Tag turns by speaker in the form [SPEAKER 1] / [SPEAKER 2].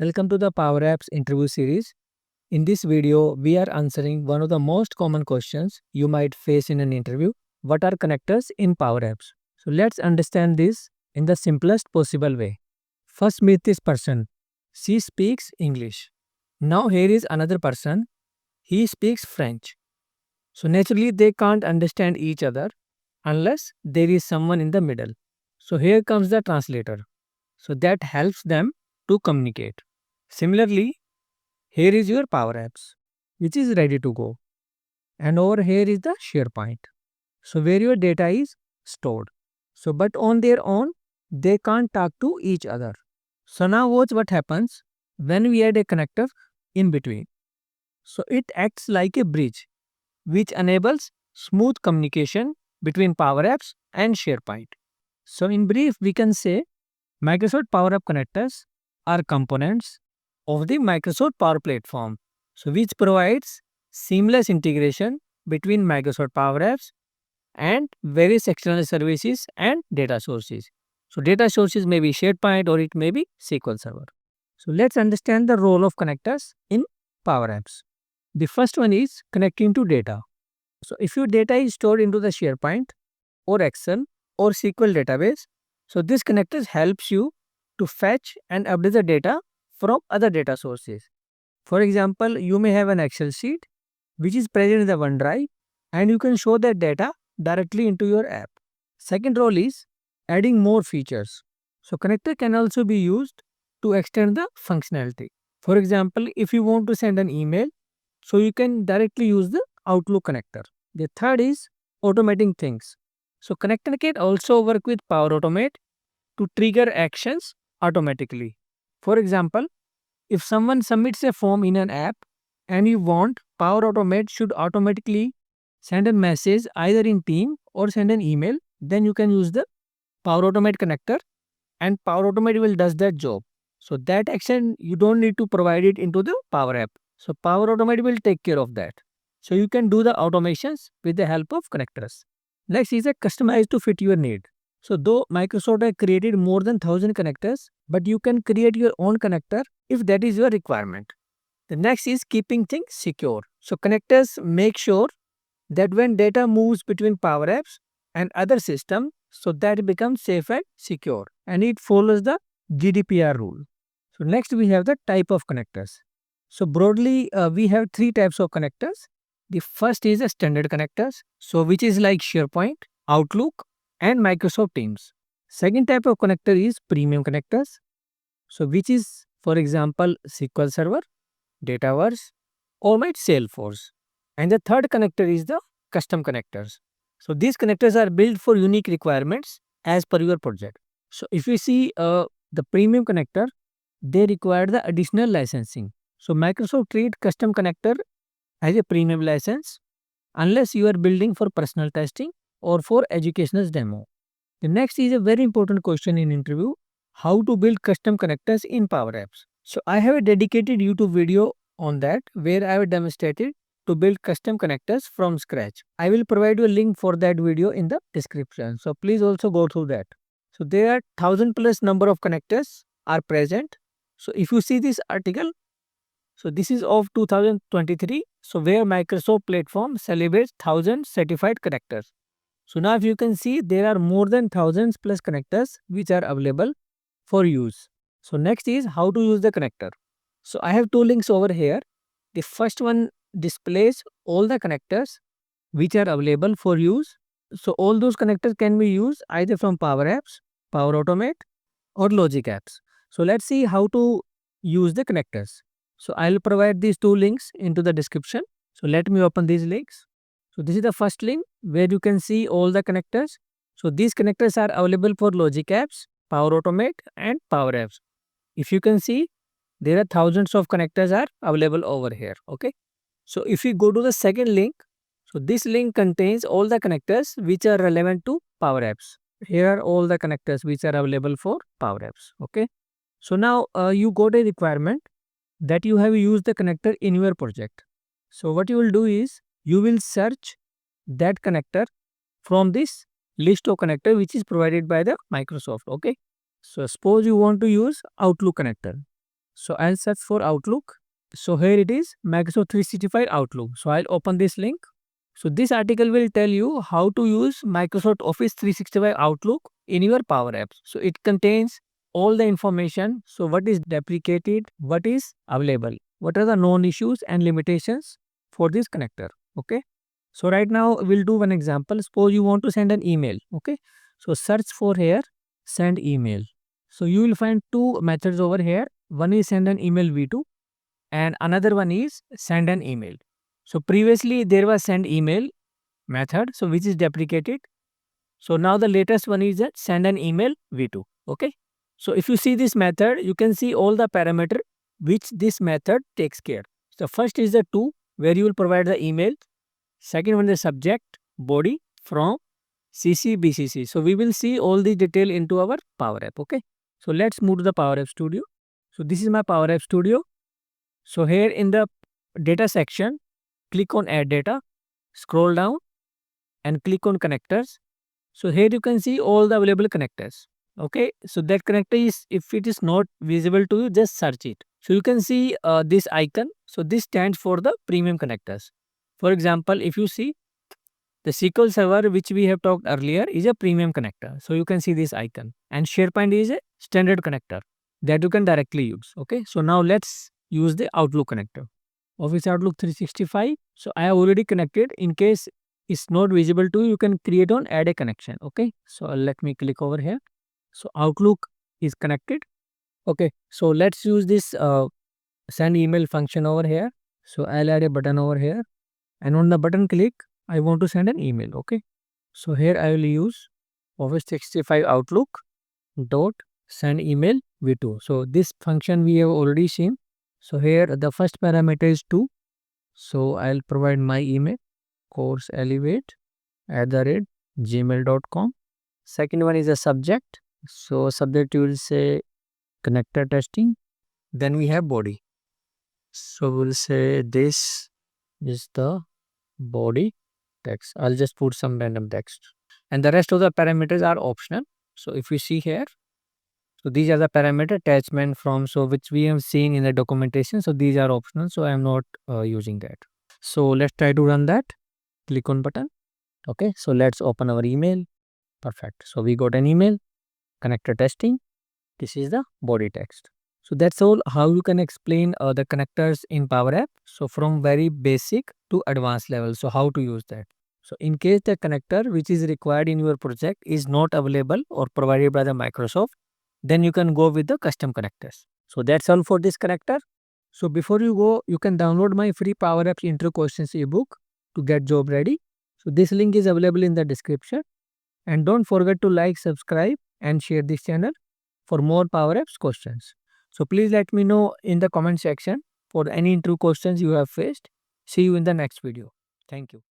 [SPEAKER 1] Welcome to the Power Apps interview series. In this video, we are answering one of the most common questions you might face in an interview. What are connectors in Power Apps? So let's understand this in the simplest possible way. First, meet this person. She speaks English. Now here is another person. He speaks French. So naturally they can't understand each other unless there is someone in the middle. So here comes the translator. So that helps them to communicate. Similarly, here is your Power Apps, which is ready to go. And over here is the SharePoint. So where your data is stored. So but on their own, they can't talk to each other. So now watch what happens when we add a connector in between. So it acts like a bridge, which enables smooth communication between Power Apps and SharePoint. So in brief, we can say Microsoft Power App connectors are components of the Microsoft Power Platform, so which provides seamless integration between Microsoft Power Apps and various external services and data sources. So data sources may be SharePoint or it may be SQL Server. So let's understand the role of connectors in Power Apps. The first one is connecting to data. So if your data is stored into the SharePoint or Excel or SQL database, so this connectors helps you to fetch and update the data from other data sources. For example, you may have an Excel sheet which is present in the OneDrive and you can show that data directly into your app. Second role is adding more features. So connector can also be used to extend the functionality. For example, if you want to send an email, so you can directly use the Outlook connector. The third is automating things. So connector can also work with Power Automate to trigger actions automatically. For example, if someone submits a form in an app and you want Power Automate should automatically send a message either in team or send an email, then you can use the Power Automate connector and Power Automate will does that job. So that action you don't need to provide it into the Power App. So Power Automate will take care of that. So you can do the automations with the help of connectors. Next is a customize to fit your need. So though Microsoft has created more than 1000 connectors, but you can create your own connector if that is your requirement. The next is keeping things secure. So connectors make sure that when data moves between Power Apps and other systems, so that it becomes safe and secure and it follows the GDPR rule. So next we have the type of connectors. So broadly we have three types of connectors. The first is a standard connectors, so which is like SharePoint, Outlook and Microsoft Teams. Second type of connector is premium connectors, so which is for example SQL Server, Dataverse or my Salesforce. And the third connector is the custom connectors. So these connectors are built for unique requirements as per your project. So if you see the premium connector, they require the additional licensing. So Microsoft treat custom connector as a premium license unless you are building for personal testing or for educational demo. The next is a very important question in interview: how to build custom connectors in Power Apps. So I have a dedicated YouTube video on that where I have demonstrated to build custom connectors from scratch. I will provide you a link for that video in the description. So please also go through that. So there are 1000 plus number of connectors are present. So if you see this article, so this is of 2023. So where Microsoft platform celebrates 1000 certified connectors. So now if you can see there are more than thousands plus connectors which are available for use. So next is how to use the connector. So I have two links over here. The first one displays all the connectors which are available for use. So all those connectors can be used either from Power Apps, Power Automate or Logic Apps. So let's see how to use the connectors. So I'll provide these two links into the description. So let me open these links. So this is the first link where you can see all the connectors. So these connectors are available for Logic Apps, Power Automate and Power Apps. If you can see, there are thousands of connectors are available over here. Okay. So if you go to the second link, so this link contains all the connectors which are relevant to Power Apps. Here are all the connectors which are available for Power Apps. Okay. So now you got a requirement that you have used the connector in your project. So what you will do is you will search that connector from this list of connector which is provided by the Microsoft. Okay. So suppose you want to use Outlook connector. So I'll search for Outlook. So here it is, Microsoft 365 Outlook. So I'll open this link. So this article will tell you how to use Microsoft Office 365 Outlook in your Power Apps. So it contains all the information. So what is deprecated, what is available, what are the known issues and limitations for this connector. Okay. So right now we'll do one example. Suppose you want to send an email. Okay. So search for here, send email. So you will find two methods over here. One is send an email v2 and another one is send an email. So previously there was send email method, so which is deprecated. So now the latest one is that send an email v2. Okay. So if you see this method, you can see all the parameter which this method takes care. So first is the to, where you will provide the email. Second one is the subject, body, from, CC, BCC. So we will see all the detail into our Power App. Okay. So let's move to the Power App Studio. So this is my Power App Studio. So here in the data section, click on add data, scroll down and click on connectors. So here you can see all the available connectors. Okay. So that connector is, if it is not visible to you, just search it. So you can see this icon. So this stands for the premium connectors. For example, if you see the SQL Server, which we have talked earlier, is a premium connector. So you can see this icon, and SharePoint is a standard connector that you can directly use. Okay. So now let's use the Outlook connector. Office Outlook 365. So I have already connected. In case it's not visible to you, you can create on add a connection. Okay. So let me click over here. So Outlook is connected. Okay. So let's use this send email function over here. So I'll add a button over here, and on the button click, I want to send an email. Okay. So here I will use Office 365 Outlook dot send email v2. So this function we have already seen. So here the first parameter is to. So I'll provide my email, courseelevate@gmail.com. Second one is a subject. So subject you will say connector testing. Then we have body. So we'll say this is the body text. I'll just put some random text. And the rest of the parameters are optional. So if you see here, so these are the parameter attachment from, so which we have seen in the documentation. So these are optional. So I am not using that. So let's try to run that. Click on button. Okay. So let's open our email. Perfect. So we got an email, connector testing. This is the body text. So that's all how you can explain the connectors in Power App. So from very basic to advanced level. So how to use that. So in case the connector which is required in your project is not available or provided by the Microsoft, then you can go with the custom connectors. So that's all for this connector. So before you go, you can download my free Power Apps intro questions ebook to get job ready. So this link is available in the description. And don't forget to like, subscribe and share this channel for more Power Apps questions. So please let me know in the comment section for any intro questions you have faced. See you in the next video. Thank you.